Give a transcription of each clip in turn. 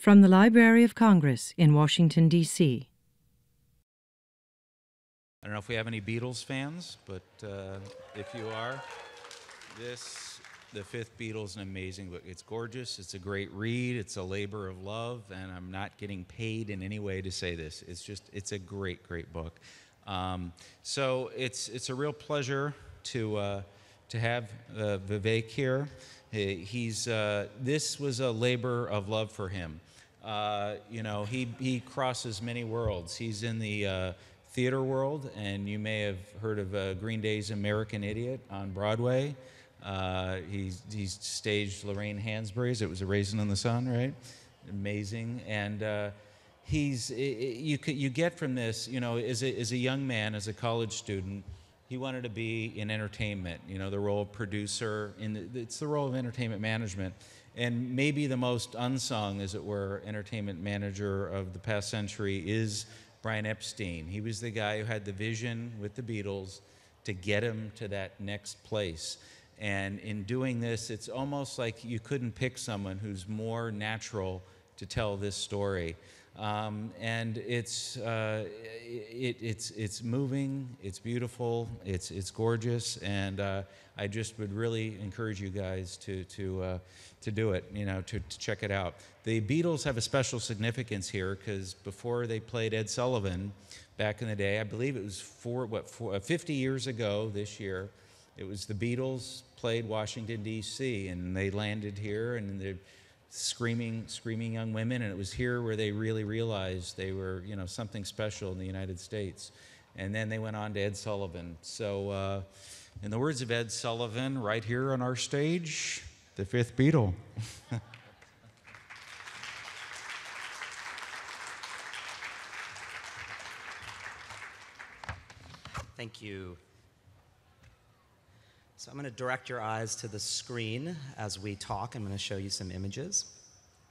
From the Library of Congress in Washington, D.C. I don't know if we have any Beatles fans, but if you are, The Fifth Beatle is an amazing book. It's gorgeous, it's a great read, it's a labor of love, and I'm not getting paid in any way to say this. It's a great, great book. So it's a real pleasure to have Vivek here. This was a labor of love for him. He crosses many worlds. He's in the theater world, and you may have heard of Green Day's American Idiot on Broadway. He's staged Lorraine Hansberry's It Was a Raisin in the Sun, right? Amazing. And you get from this, as a young man, as a college student, he wanted to be in entertainment, the role of producer. It's the role of entertainment management. And maybe the most unsung, as it were, entertainment manager of the past century is Brian Epstein. He was the guy who had the vision with the Beatles to get him to that next place. And in doing this, it's almost like you couldn't pick someone who's more natural to tell this story. And it's moving, it's beautiful, it's gorgeous, and I just would really encourage you guys to do it, to check it out. The Beatles have a special significance here because before they played Ed Sullivan back in the day, I believe it was 50 years ago this year, it was the Beatles played Washington, D.C., and they landed here, and they're screaming young women, and it was here where they really realized they were, something special in the United States. And then they went on to Ed Sullivan. So, in the words of Ed Sullivan, right here on our stage, the Fifth Beatle. Thank you. So I'm going to direct your eyes to the screen as we talk. I'm going to show you some images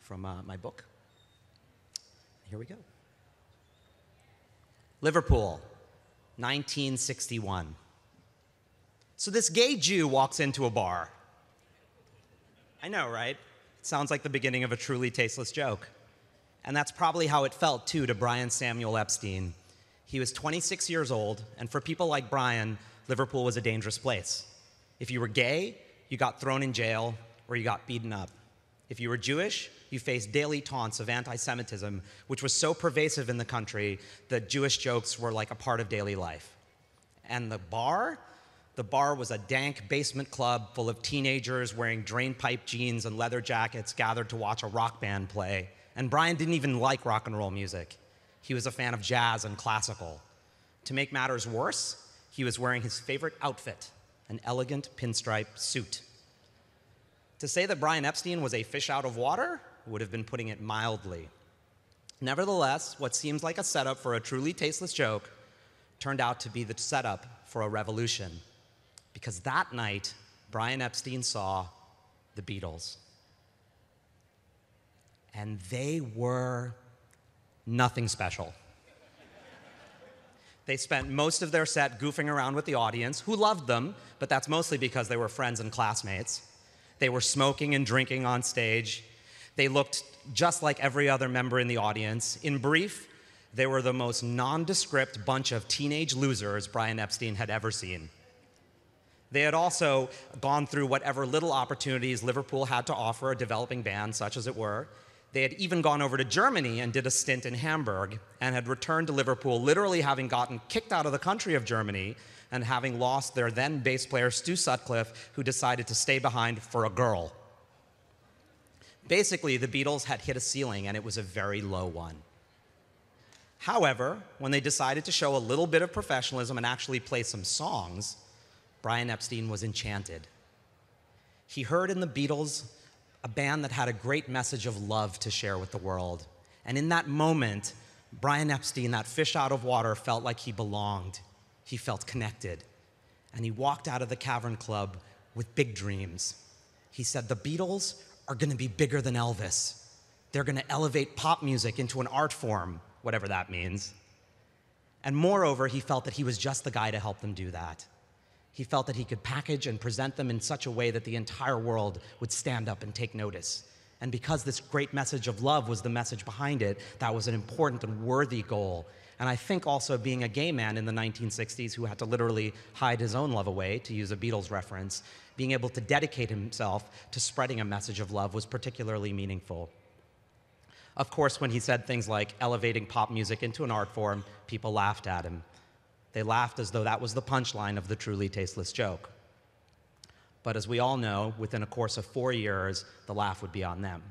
from my book. Here we go. Liverpool, 1961. So this gay Jew walks into a bar. I know, right? It sounds like the beginning of a truly tasteless joke. And that's probably how it felt, too, to Brian Samuel Epstein. He was 26 years old, and for people like Brian, Liverpool was a dangerous place. If you were gay, you got thrown in jail or you got beaten up. If you were Jewish, you faced daily taunts of anti-Semitism, which was so pervasive in the country that Jewish jokes were like a part of daily life. And the bar was a dank basement club full of teenagers wearing drainpipe jeans and leather jackets gathered to watch a rock band play. And Brian didn't even like rock and roll music. He was a fan of jazz and classical. To make matters worse, he was wearing his favorite outfit, an elegant pinstripe suit. To say that Brian Epstein was a fish out of water would have been putting it mildly. Nevertheless, what seems like a setup for a truly tasteless joke turned out to be the setup for a revolution. Because that night, Brian Epstein saw the Beatles. And they were nothing special. They spent most of their set goofing around with the audience, who loved them, but that's mostly because they were friends and classmates. They were smoking and drinking on stage. They looked just like every other member in the audience. In brief, they were the most nondescript bunch of teenage losers Brian Epstein had ever seen. They had also gone through whatever little opportunities Liverpool had to offer a developing band, such as it were. They had even gone over to Germany and did a stint in Hamburg, and had returned to Liverpool, literally having gotten kicked out of the country of Germany and having lost their then bass player, Stu Sutcliffe, who decided to stay behind for a girl. Basically, the Beatles had hit a ceiling, and it was a very low one. However, when they decided to show a little bit of professionalism and actually play some songs, Brian Epstein was enchanted. He heard in the Beatles a band that had a great message of love to share with the world. And in that moment, Brian Epstein, that fish out of water, felt like he belonged. He felt connected. And he walked out of the Cavern Club with big dreams. He said, the Beatles are going to be bigger than Elvis. They're going to elevate pop music into an art form, whatever that means. And moreover, he felt that he was just the guy to help them do that. He felt that he could package and present them in such a way that the entire world would stand up and take notice. And because this great message of love was the message behind it, that was an important and worthy goal. And I think also being a gay man in the 1960s who had to literally hide his own love away, to use a Beatles reference, being able to dedicate himself to spreading a message of love was particularly meaningful. Of course, when he said things like elevating pop music into an art form, people laughed at him. They laughed as though that was the punchline of the truly tasteless joke. But as we all know, within a course of 4 years, the laugh would be on them.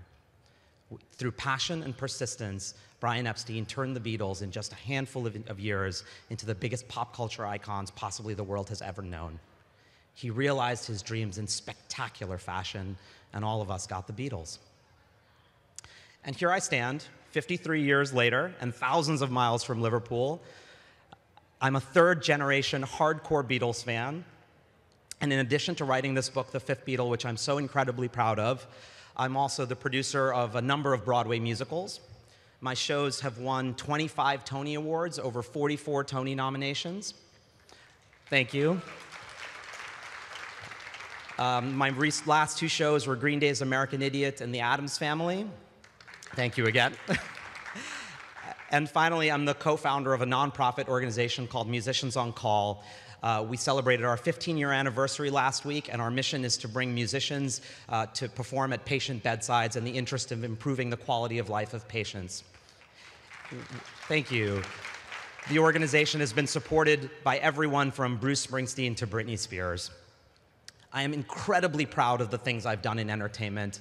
Through passion and persistence, Brian Epstein turned the Beatles in just a handful of years into the biggest pop culture icons possibly the world has ever known. He realized his dreams in spectacular fashion, and all of us got the Beatles. And here I stand, 53 years later, and thousands of miles from Liverpool. I'm a third-generation hardcore Beatles fan. And in addition to writing this book, The Fifth Beatle, which I'm so incredibly proud of, I'm also the producer of a number of Broadway musicals. My shows have won 25 Tony Awards, over 44 Tony nominations. Thank you. My last 2 shows were Green Day's American Idiot and The Addams Family. Thank you again. And finally, I'm the co-founder of a nonprofit organization called Musicians on Call. We celebrated our 15-year anniversary last week, and our mission is to bring musicians to perform at patient bedsides in the interest of improving the quality of life of patients. Thank you. The organization has been supported by everyone from Bruce Springsteen to Britney Spears. I am incredibly proud of the things I've done in entertainment.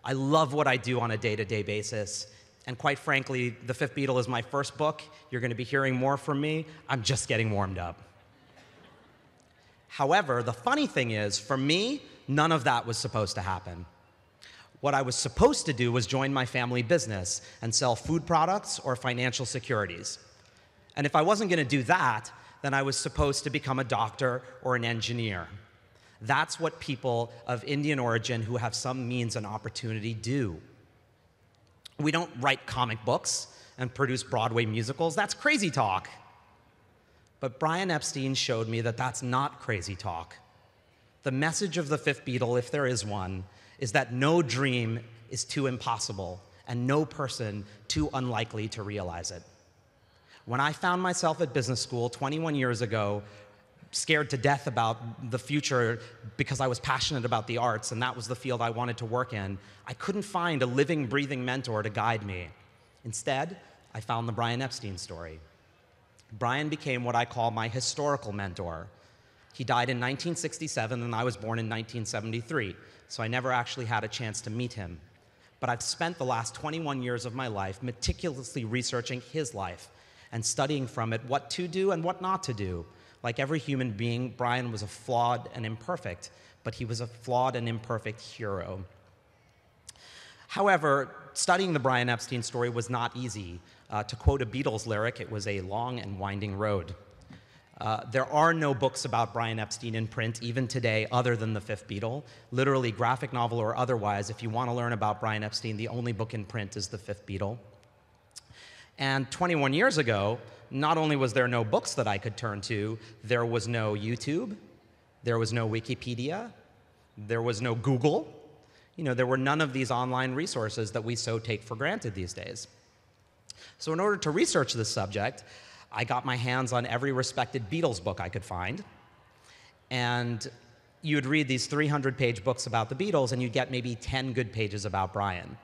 I love what I do on a day-to-day basis. And quite frankly, The Fifth Beatle is my first book. You're going to be hearing more from me. I'm just getting warmed up. However, the funny thing is, for me, none of that was supposed to happen. What I was supposed to do was join my family business and sell food products or financial securities. And if I wasn't going to do that, then I was supposed to become a doctor or an engineer. That's what people of Indian origin who have some means and opportunity do. We don't write comic books and produce Broadway musicals. That's crazy talk. But Brian Epstein showed me that that's not crazy talk. The message of the Fifth Beatle, if there is one, is that no dream is too impossible and no person too unlikely to realize it. When I found myself at business school 21 years ago, scared to death about the future because I was passionate about the arts and that was the field I wanted to work in, I couldn't find a living, breathing mentor to guide me. Instead, I found the Brian Epstein story. Brian became what I call my historical mentor. He died in 1967 and I was born in 1973, so I never actually had a chance to meet him. But I've spent the last 21 years of my life meticulously researching his life and studying from it what to do and what not to do. Like every human being, Brian was a flawed and imperfect, but he was a flawed and imperfect hero. However, studying the Brian Epstein story was not easy. To quote a Beatles lyric, it was a long and winding road. There are no books about Brian Epstein in print, even today, other than The Fifth Beatle. Literally, graphic novel or otherwise, if you want to learn about Brian Epstein, the only book in print is The Fifth Beatle. And 21 years ago, not only was there no books that I could turn to, there was no YouTube, there was no Wikipedia, there was no Google. There were none of these online resources that we so take for granted these days. So in order to research this subject, I got my hands on every respected Beatles book I could find. And you'd read these 300-page books about the Beatles, and you'd get maybe 10 good pages about Brian.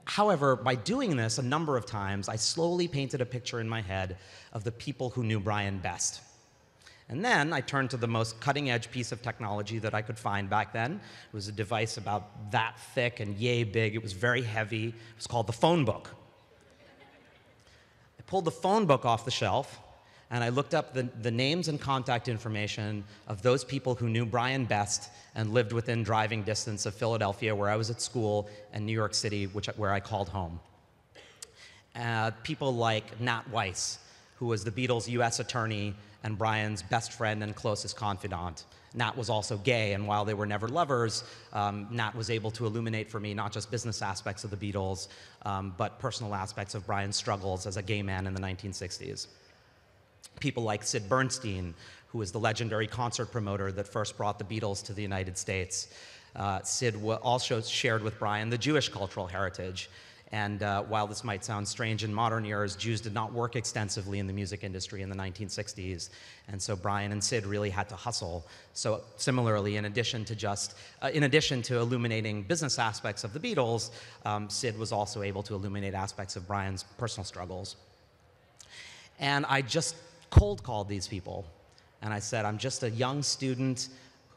However, by doing this a number of times, I slowly painted a picture in my head of the people who knew Brian best. And then I turned to the most cutting-edge piece of technology that I could find back then. It was a device about that thick and yay big. It was very heavy. It was called the phone book. I pulled the phone book off the shelf, and I looked up the names and contact information of those people who knew Brian best and lived within driving distance of Philadelphia, where I was at school, and New York City, where I called home. People like Nat Weiss, who was the Beatles' US attorney and Brian's best friend and closest confidant. Nat was also gay, and while they were never lovers, Nat was able to illuminate for me not just business aspects of the Beatles, but personal aspects of Brian's struggles as a gay man in the 1960s. People like Sid Bernstein, who was the legendary concert promoter that first brought the Beatles to the United States. Sid also shared with Brian the Jewish cultural heritage. And while this might sound strange in modern years, Jews did not work extensively in the music industry in the 1960s. And so Brian and Sid really had to hustle. So similarly, in addition to illuminating business aspects of the Beatles, Sid was also able to illuminate aspects of Brian's personal struggles. And I just cold called these people. And I said, I'm just a young student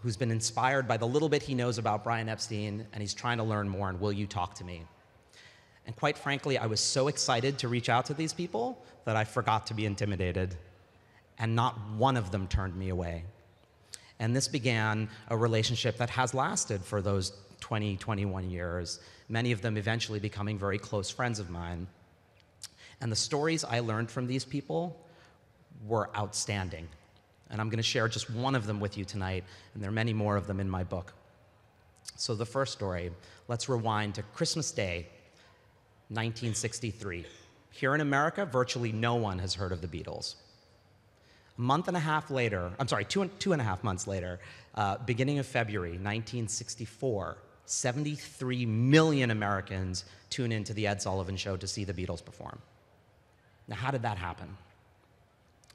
who's been inspired by the little bit he knows about Brian Epstein, and he's trying to learn more, and will you talk to me? And quite frankly, I was so excited to reach out to these people that I forgot to be intimidated, and not one of them turned me away. And this began a relationship that has lasted for those 20, 21 years, many of them eventually becoming very close friends of mine. And the stories I learned from these people were outstanding. And I'm going to share just one of them with you tonight, and there are many more of them in my book. So the first story, let's rewind to Christmas Day, 1963. Here in America, virtually no one has heard of the Beatles. A month and a half later, I'm sorry, two and a half months later, beginning of February 1964, 73 million Americans tune into the Ed Sullivan Show to see the Beatles perform. Now, how did that happen?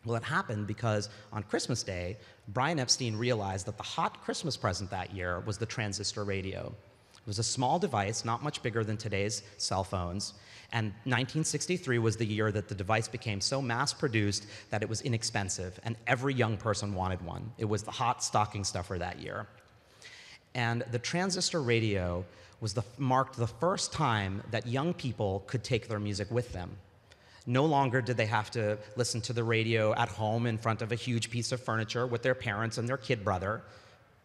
Well, it happened because on Christmas Day, Brian Epstein realized that the hot Christmas present that year was the transistor radio. It was a small device, not much bigger than today's cell phones, and 1963 was the year that the device became so mass-produced that it was inexpensive, and every young person wanted one. It was the hot stocking stuffer that year. And the transistor radio marked the first time that young people could take their music with them. No longer did they have to listen to the radio at home in front of a huge piece of furniture with their parents and their kid brother.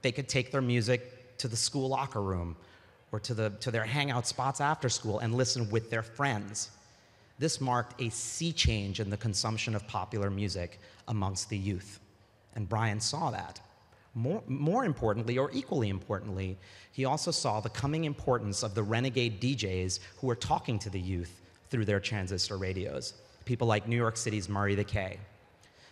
They could take their music to the school locker room or to their hangout spots after school and listen with their friends. This marked a sea change in the consumption of popular music amongst the youth. And Brian saw that. More importantly, or equally importantly, he also saw the coming importance of the renegade DJs who were talking to the youth through their transistor radios, people like New York City's Murray the K.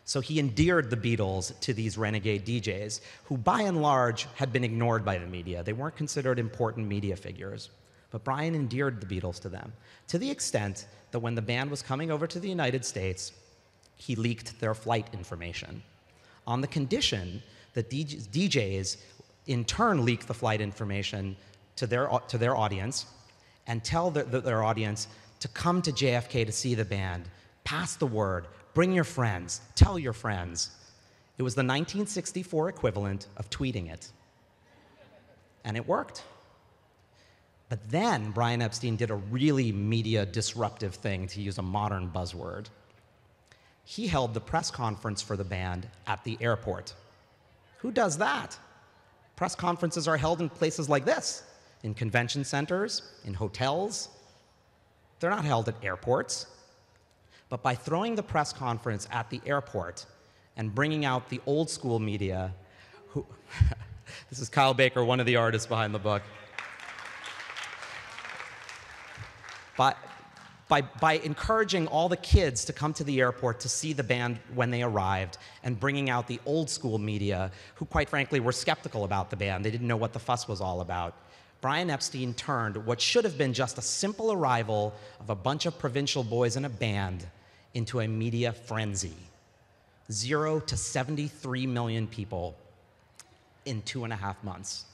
So he endeared the Beatles to these renegade DJs, who by and large had been ignored by the media. They weren't considered important media figures. But Brian endeared the Beatles to them, to the extent that when the band was coming over to the United States, he leaked their flight information, on the condition that DJs in turn leak the flight information to their audience and tell their audience to come to JFK to see the band, pass the word, bring your friends, tell your friends. It was the 1964 equivalent of tweeting it. And it worked. But then Brian Epstein did a really media disruptive thing, to use a modern buzzword. He held the press conference for the band at the airport. Who does that? Press conferences are held in places like this, in convention centers, in hotels. They're not held at airports. But by throwing the press conference at the airport and bringing out the old school media, this is Kyle Baker, one of the artists behind the book. By encouraging all the kids to come to the airport to see the band when they arrived, and bringing out the old school media, who quite frankly were skeptical about the band, they didn't know what the fuss was all about, Brian Epstein turned what should have been just a simple arrival of a bunch of provincial boys in a band into a media frenzy. 0 to 73 million people in 2.5 months.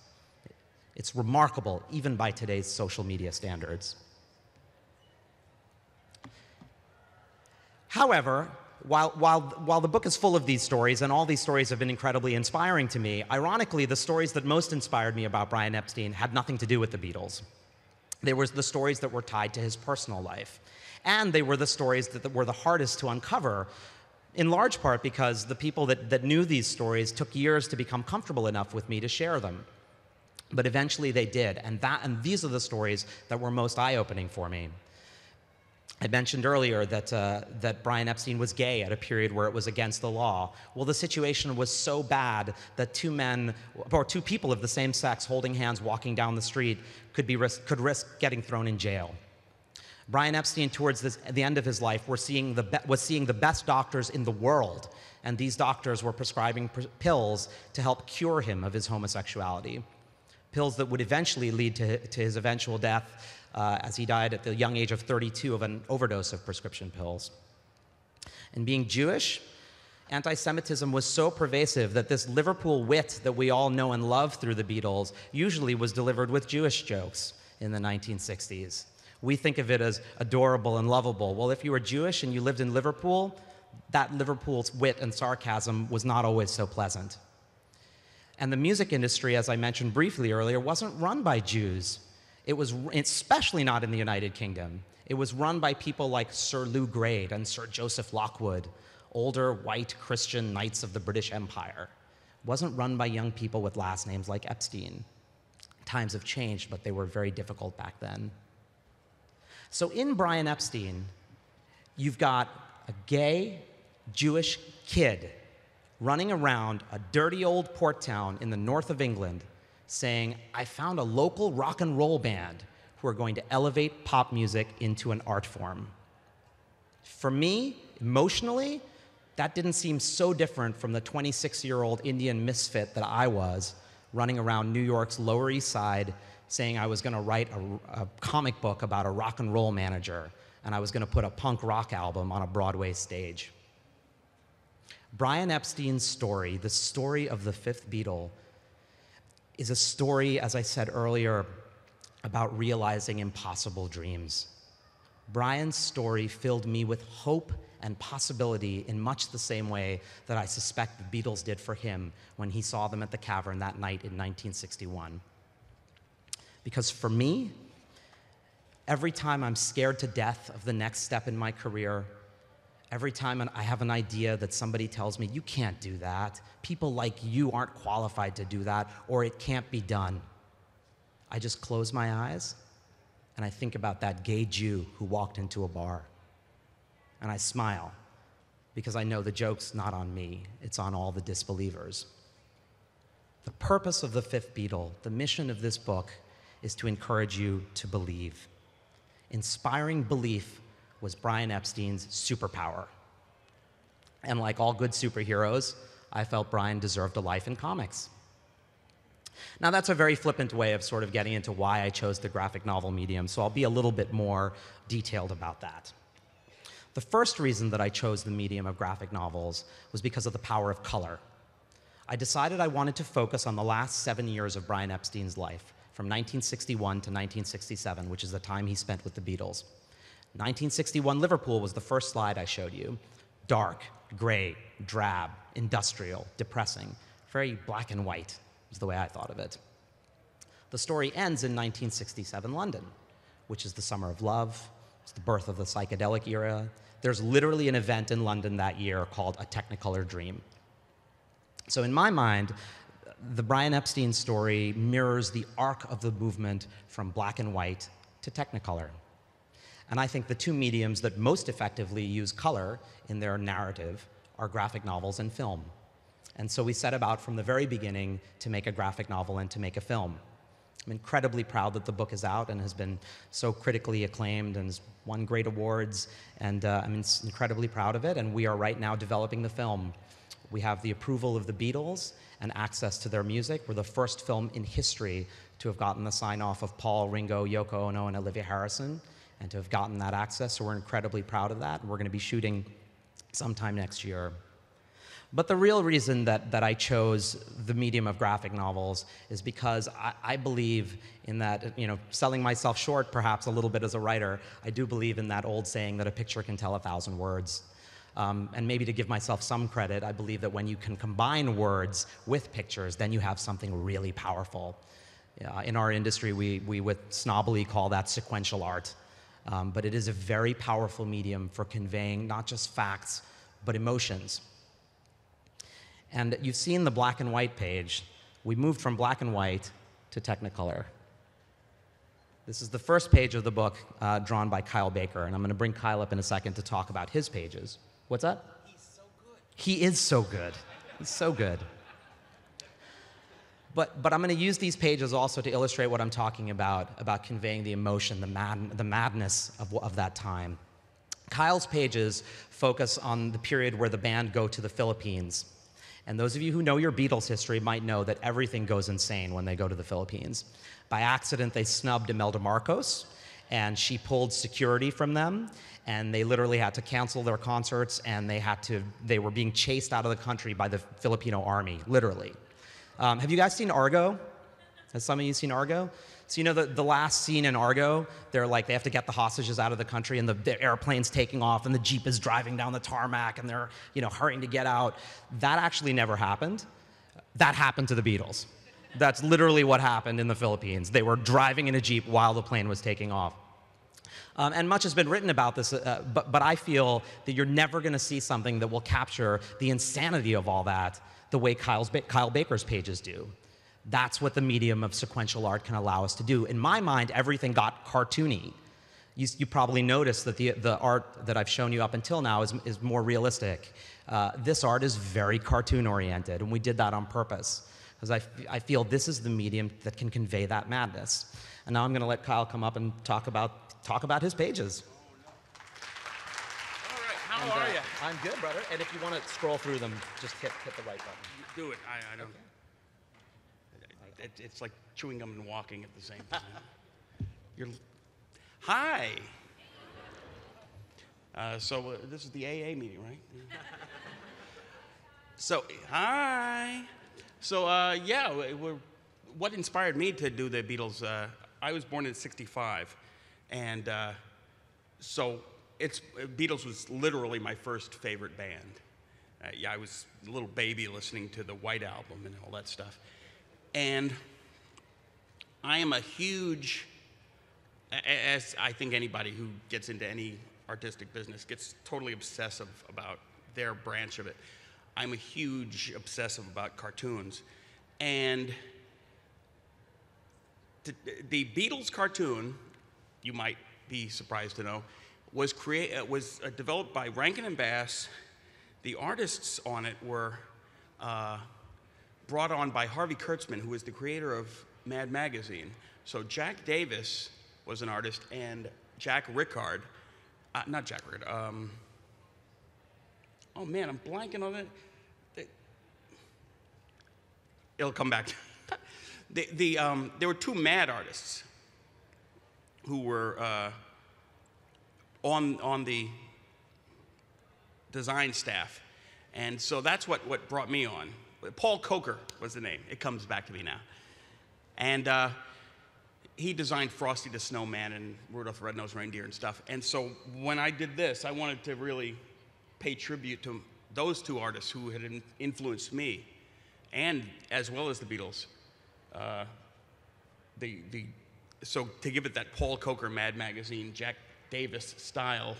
It's remarkable, even by today's social media standards. However, while the book is full of these stories, and all these stories have been incredibly inspiring to me, ironically, the stories that most inspired me about Brian Epstein had nothing to do with the Beatles. They were the stories that were tied to his personal life. And they were the stories that were the hardest to uncover, in large part because the people that knew these stories took years to become comfortable enough with me to share them. But eventually they did, and these are the stories that were most eye-opening for me. I mentioned earlier that Brian Epstein was gay at a period where it was against the law. Well, the situation was so bad that two people of the same sex holding hands walking down the street could risk getting thrown in jail. Brian Epstein, towards the end of his life, was seeing the best doctors in the world, and these doctors were prescribing pills to help cure him of his homosexuality. pills that would eventually lead to his eventual death as he died at the young age of 32 of an overdose of prescription pills. And being Jewish, anti-Semitism was so pervasive that this Liverpool wit that we all know and love through the Beatles usually was delivered with Jewish jokes in the 1960s. We think of it as adorable and lovable. Well, if you were Jewish and you lived in Liverpool, that Liverpool's wit and sarcasm was not always so pleasant. And the music industry, as I mentioned briefly earlier, wasn't run by Jews. It was, especially not in the United Kingdom. It was run by people like Sir Lou Grade and Sir Joseph Lockwood, older white Christian knights of the British Empire. It wasn't run by young people with last names like Epstein. Times have changed, but they were very difficult back then. So in Brian Epstein, you've got a gay Jewish kid running around a dirty old port town in the north of England saying, I found a local rock and roll band who are going to elevate pop music into an art form. For me, emotionally, that didn't seem so different from the 26-year-old Indian misfit that I was, running around New York's Lower East Side saying I was going to write a comic book about a rock and roll manager, and I was going to put a punk rock album on a Broadway stage. Brian Epstein's story, the story of the Fifth Beatle, is a story, as I said earlier, about realizing impossible dreams. Brian's story filled me with hope and possibility in much the same way that I suspect the Beatles did for him when he saw them at the Cavern that night in 1961. Because for me, every time I'm scared to death of the next step in my career, every time I have an idea that somebody tells me, you can't do that, people like you aren't qualified to do that, or it can't be done, I just close my eyes and I think about that gay Jew who walked into a bar. And I smile because I know the joke's not on me, it's on all the disbelievers. The purpose of the Fifth Beatle, the mission of this book, is to encourage you to believe. Inspiring belief was Brian Epstein's superpower. And like all good superheroes, I felt Brian deserved a life in comics. Now that's a very flippant way of sort of getting into why I chose the graphic novel medium, so I'll be a little bit more detailed about that. The first reason that I chose the medium of graphic novels was because of the power of color. I decided I wanted to focus on the last 7 years of Brian Epstein's life, from 1961 to 1967, which is the time he spent with the Beatles. 1961 Liverpool was the first slide I showed you. Dark, gray, drab, industrial, depressing, very black and white is the way I thought of it. The story ends in 1967 London, which is the summer of love. It's the birth of the psychedelic era. There's literally an event in London that year called a Technicolor Dream. So in my mind, the Brian Epstein story mirrors the arc of the movement from black and white to Technicolor. And I think the two mediums that most effectively use color in their narrative are graphic novels and film. And so we set about from the very beginning to make a graphic novel and to make a film. I'm incredibly proud that the book is out and has been so critically acclaimed and has won great awards, and I'm incredibly proud of it, and we are right now developing the film. We have the approval of the Beatles and access to their music. We're the first film in history to have gotten the sign-off of Paul, Ringo, Yoko Ono, and Olivia Harrison, and to have gotten that access, so we're incredibly proud of that. We're going to be shooting sometime next year. But the real reason that I chose the medium of graphic novels is because I believe in that, selling myself short perhaps a little bit as a writer, I do believe in that old saying that a picture can tell 1,000 words. And maybe to give myself some credit, I believe that when you can combine words with pictures, then you have something really powerful. In our industry, we with snobbily call that sequential art. But it is a very powerful medium for conveying not just facts, but emotions. And you've seen the black and white page. We moved from black and white to Technicolor. This is the first page of the book drawn by Kyle Baker, and I'm going to bring Kyle up in a second to talk about his pages. What's that? He's so good. He is so good. He's so good. But I'm going to use these pages also to illustrate what I'm talking about conveying the emotion, the madness of that time. Kyle's pages focus on the period where the band go to the Philippines. And those of you who know your Beatles history might know that everything goes insane when they go to the Philippines. By accident, they snubbed Imelda Marcos, and she pulled security from them, and they literally had to cancel their concerts, and they were being chased out of the country by the Filipino army, literally. Have you guys seen Argo? Has some of you seen Argo? So you know the last scene in Argo, they have to get the hostages out of the country, and the airplane's taking off, and the Jeep is driving down the tarmac, and they're hurrying to get out. That actually never happened. That happened to the Beatles. That's literally what happened in the Philippines. They were driving in a Jeep while the plane was taking off. And much has been written about this, but I feel that you're never going to see something that will capture the insanity of all that the way Kyle Baker's pages do. That's what the medium of sequential art can allow us to do. In my mind, everything got cartoony. You probably noticed that the art that I've shown you up until now is more realistic. This art is very cartoon-oriented, and we did that on purpose, because I feel this is the medium that can convey that madness. And now I'm going to let Kyle come up and talk about his pages. All right, how are you? I'm good, brother. And if you want to scroll through them, just hit the right button. Do it. I don't. It's like chewing gum and walking at the same time. Hi. So this is the AA meeting, right? So hi. So yeah, what inspired me to do the Beatles? I was born in '65, and so Beatles was literally my first favorite band. Yeah, I was a little baby listening to the White Album and all that stuff. And I am a huge, as I think anybody who gets into any artistic business gets totally obsessive about their branch of it. I'm a huge obsessive about cartoons. And the Beatles cartoon, you might be surprised to know, was developed by Rankin and Bass. The artists on it were brought on by Harvey Kurtzman, who was the creator of Mad Magazine. So Jack Davis was an artist, and Jack Rickard, not Jack Rickard, oh man, I'm blanking on it. It'll come back. There were two Mad artists who were on the design staff. And so that's what brought me on. Paul Coker was the name. It comes back to me now. And he designed Frosty the Snowman and Rudolph the Red-Nosed Reindeer and stuff. And so when I did this, I wanted to really pay tribute to those two artists who had influenced me, and as well as the Beatles. So to give it that Paul Coker Mad Magazine, Jack Davis style,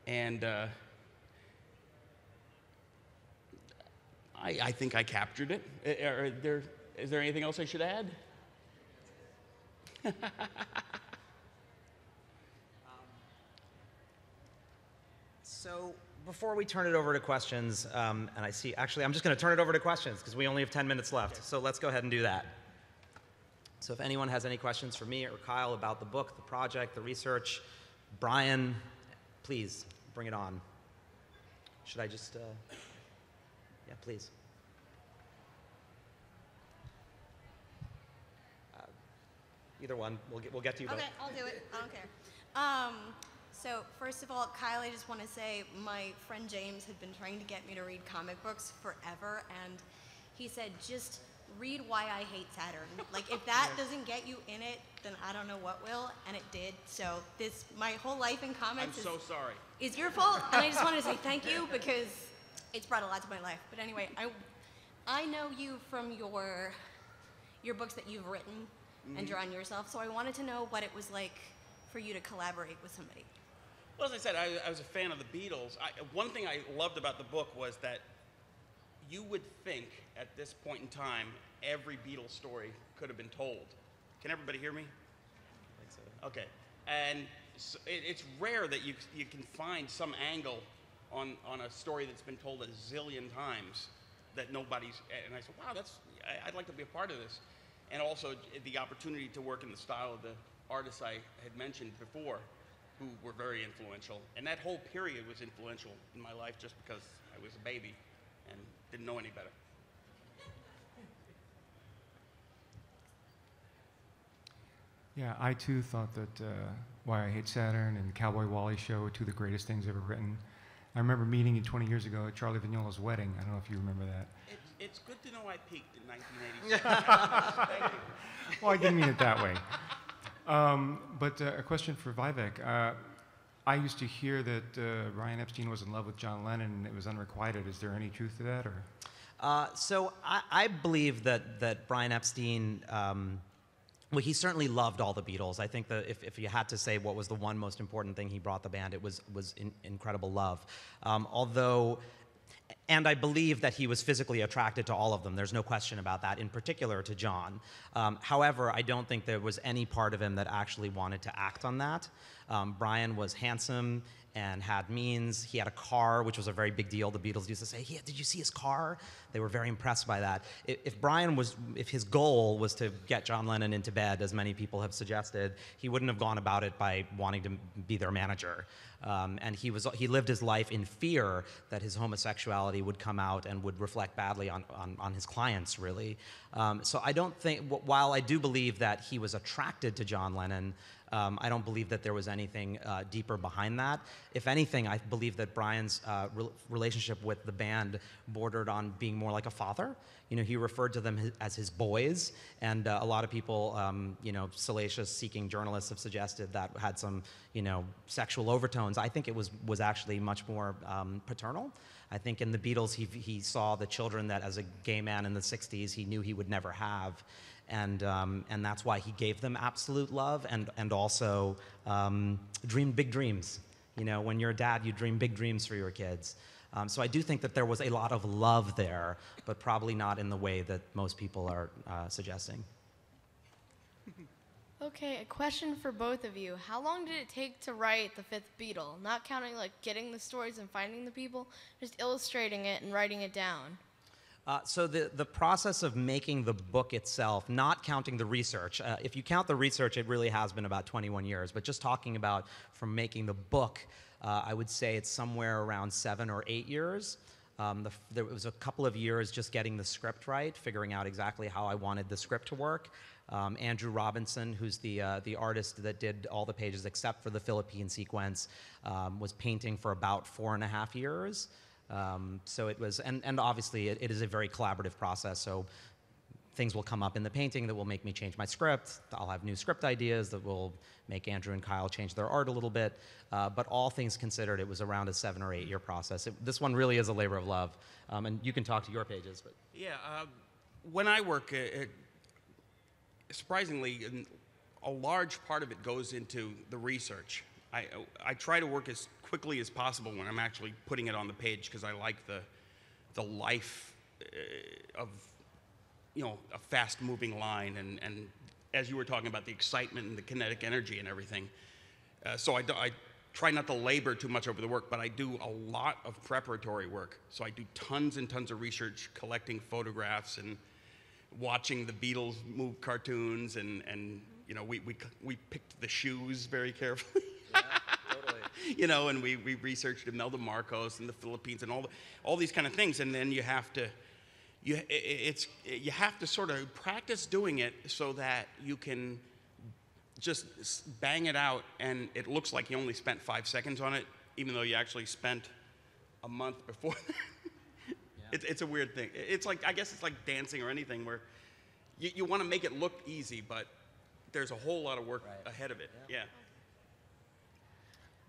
and I think I captured it. Is there anything else I should add? So before we turn it over to questions, and actually I'm just going to turn it over to questions because we only have 10 minutes left. So let's go ahead and do that. So if anyone has any questions for me or Kyle about the book, the project, the research, Brian, please bring it on. Should I just, yeah, please. Either one, we'll get to you both. Okay, I'll do it, I don't care. So first of all, Kyle, I just want to say my friend James had been trying to get me to read comic books forever, and he said, just read Why I Hate Saturn. Like, if that doesn't get you in it, then I don't know what will, and it did. So my whole life in comics I'm so sorry. Is your fault, and I just wanted to say thank you because it's brought a lot to my life. But anyway, I know you from your books that you've written and drawn yourself, so I wanted to know what it was like for you to collaborate with somebody. Well, as I said, I was a fan of the Beatles. One thing I loved about the book was that you would think at this point in time, every Beatles story could have been told. Can everybody hear me? I think so. Okay. And so it's rare that you can find some angle on a story that's been told a zillion times that nobody's, and I said, wow, I'd like to be a part of this. And also the opportunity to work in the style of the artists I had mentioned before, who were very influential. And that whole period was influential in my life just because I was a baby and didn't know any better. Yeah, I too thought that Why I Hate Saturn and Cowboy Wally Show were two of the greatest things ever written. I remember meeting you 20 years ago at Charlie Vignola's wedding. I don't know if you remember that. It's good to know I peaked in 1986. Thank you. Well, I didn't mean it that way. But a question for Vivek. I used to hear that Brian Epstein was in love with John Lennon and it was unrequited. Is there any truth to that? Or? So I believe that Brian Epstein, well, he certainly loved all the Beatles. I think that if you had to say what was the one most important thing he brought the band, it was incredible love. And I believe that he was physically attracted to all of them. There's no question about that, in particular to John. However, I don't think there was any part of him that actually wanted to act on that. Brian was handsome and had means. He had a car, which was a very big deal. The Beatles used to say, "Yeah, did you see his car?" They were very impressed by that. If his goal was to get John Lennon into bed, as many people have suggested, he wouldn't have gone about it by wanting to be their manager. And he lived his life in fear that his homosexuality would come out and would reflect badly on his clients, really. So I don't think, while I do believe that he was attracted to John Lennon, I don't believe that there was anything deeper behind that. If anything, I believe that Brian's relationship with the band bordered on being more like a father. You know, he referred to them as his boys, and a lot of people, salacious seeking journalists have suggested that had some, sexual overtones. I think it was actually much more paternal. I think in the Beatles, he saw the children that as a gay man in the 60s, he knew he would never have. And that's why he gave them absolute love and also dreamed big dreams. You know, when you're a dad, you dream big dreams for your kids. So I do think that there was a lot of love there, but probably not in the way that most people are suggesting. Okay, a question for both of you. How long did it take to write the Fifth Beatle? Not counting like getting the stories and finding the people, just illustrating it and writing it down. So the process of making the book itself, not counting the research, if you count the research, it really has been about 21 years, but just talking about from making the book, I would say it's somewhere around 7 or 8 years. There was a couple of years just getting the script right, figuring out exactly how I wanted the script to work. Andrew Robinson, who's the artist that did all the pages except for the Philippine sequence, was painting for about 4.5 years. So it was, and obviously it is a very collaborative process, so things will come up in the painting that will make me change my script. I'll have new script ideas that will make Andrew and Kyle change their art a little bit. But all things considered, it was around a 7 or 8 year process. This one really is a labor of love. And you can talk to your pages. But Yeah, when I work, surprisingly, a large part of it goes into the research. I try to work as quickly as possible when I'm actually putting it on the page because I like the life of a fast-moving line and as you were talking about the excitement and the kinetic energy and everything. So I try not to labor too much over the work, but I do a lot of preparatory work. So I do tons and tons of research, collecting photographs and watching the Beatles move cartoons and we picked the shoes very carefully. yeah, totally. And we researched Imelda Marcos and the Philippines and all these kind of things, and then you have to sort of practice doing it so that you can just bang it out, and it looks like you only spent 5 seconds on it, even though you actually spent a month before. Yeah. It's a weird thing. It's like, I guess it's like dancing or anything where you want to make it look easy, but there's a whole lot of work ahead of it. Yeah.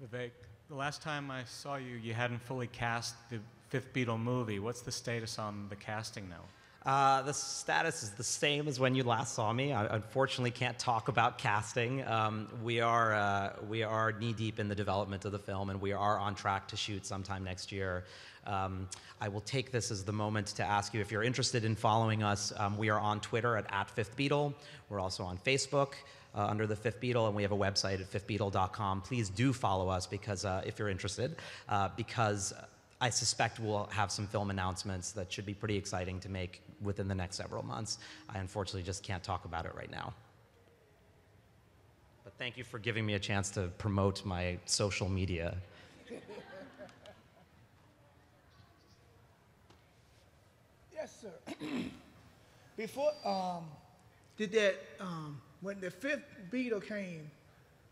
Vivek, the last time I saw you, you hadn't fully cast the Fifth Beatle movie. What's the status on the casting now? The status is the same as when you last saw me. I unfortunately can't talk about casting. We are knee-deep in the development of the film, and we are on track to shoot sometime next year. I will take this as the moment to ask you if you're interested in following us. We are on Twitter at Fifth Beatle. We're also on Facebook under the Fifth Beatle, and we have a website at fifthbeatle.com. Please do follow us because if you're interested, because I suspect we'll have some film announcements that should be pretty exciting to make within the next several months. I unfortunately just can't talk about it right now. But thank you for giving me a chance to promote my social media. Yes, sir. Before, did that when the fifth Beatle came,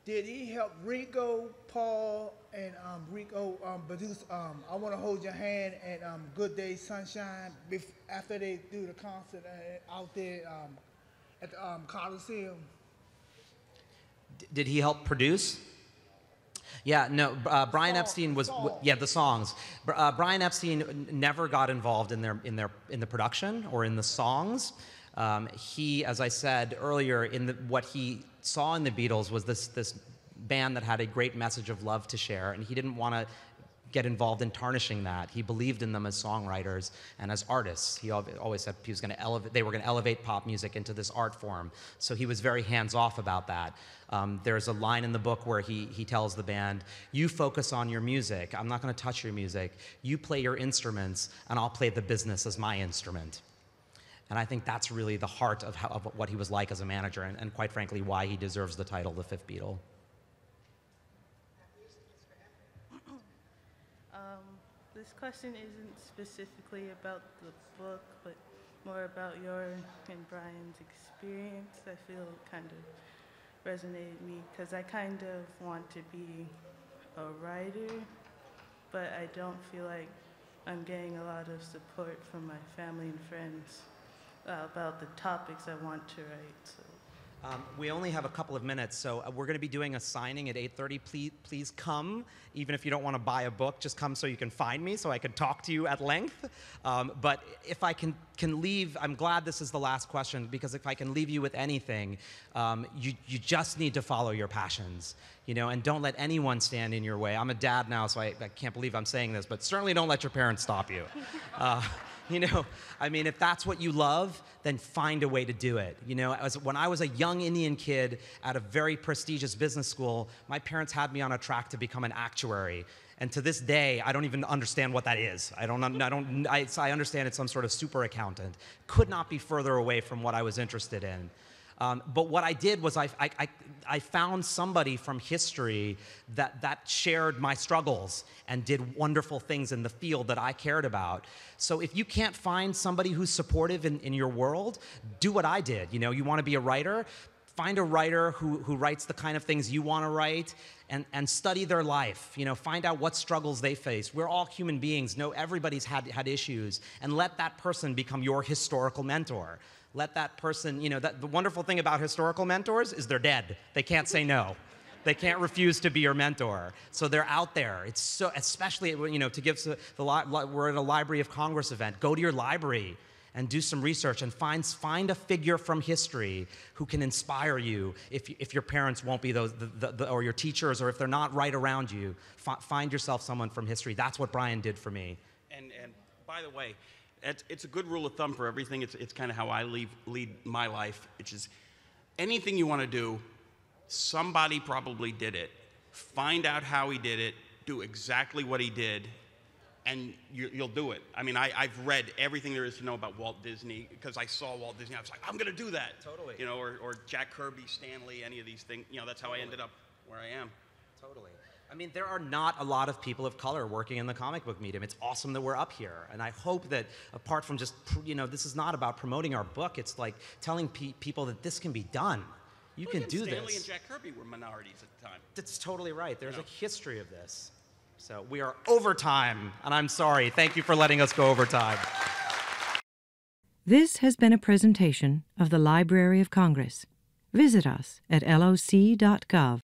did he help Ringo, Paul, and Rico produce I Want to Hold Your Hand and Good Day Sunshine after they do the concert out there at the Coliseum? Did he help produce? Yeah, no, Brian Epstein was, yeah, the songs. Brian Epstein never got involved in the production or in the songs. He, as I said earlier, what he saw in the Beatles was this band that had a great message of love to share, and he didn't want to get involved in tarnishing that. He believed in them as songwriters and as artists. He always said he was going to elevate, they were going to elevate pop music into this art form. So he was very hands-off about that. There's a line in the book where he tells the band, you focus on your music. I'm not going to touch your music. You play your instruments, and I'll play the business as my instrument. And I think that's really the heart of what he was like as a manager, and quite frankly, why he deserves the title, the Fifth Beatle. This question isn't specifically about the book, but more about your and Brian's experience. I feel kind of resonated with me because I kind of want to be a writer, but I don't feel like I'm getting a lot of support from my family and friends about the topics I want to write. So. We only have a couple of minutes, so we're going to be doing a signing at 8:30. Please come, even if you don't want to buy a book, just come so you can find me, so I can talk to you at length. But if I can leave, I'm glad this is the last question, because if I can leave you with anything, you just need to follow your passions, you know, and don't let anyone stand in your way. I'm a dad now, so I can't believe I'm saying this, but certainly don't let your parents stop you. You know, I mean, if that's what you love, then find a way to do it. You know, when I was a young Indian kid at a very prestigious business school, my parents had me on a track to become an actuary. And to this day, I don't even understand what that is. I understand it's some sort of super accountant. Could not be further away from what I was interested in. But what I did was I found somebody from history that shared my struggles and did wonderful things in the field that I cared about. So if you can't find somebody who's supportive in your world, do what I did. You know, you want to be a writer? Find a writer who writes the kind of things you want to write, and study their life. You know, find out what struggles they face. We're all human beings. No, everybody's had issues, and let that person become your historical mentor. Let that person, you know, the wonderful thing about historical mentors is they're dead. They can't say no. They can't refuse to be your mentor. So they're out there. It's so, especially, you know, to give we're at a Library of Congress event. Go to your library and do some research and find a figure from history who can inspire you if your parents won't be those, or your teachers, or if they're not right around you. Find yourself someone from history. That's what Brian did for me. And by the way, it's a good rule of thumb for everything. It's kind of how I lead my life, which is anything you want to do, somebody probably did it. Find out how he did it, do exactly what he did, and you'll do it. I mean, I've read everything there is to know about Walt Disney because I saw Walt Disney. I was like, I'm going to do that. Totally. You know, or Jack Kirby, Stan Lee, any of these things. You know, that's how I ended up where I am. Totally. I mean, there are not a lot of people of color working in the comic book medium. It's awesome that we're up here. And I hope that apart from just, you know, this is not about promoting our book. It's like telling people that this can be done. You can do this. Stan Lee and Jack Kirby were minorities at the time. That's totally right. There's a history of this. So we are overtime, and I'm sorry. Thank you for letting us go overtime. This has been a presentation of the Library of Congress. Visit us at loc.gov.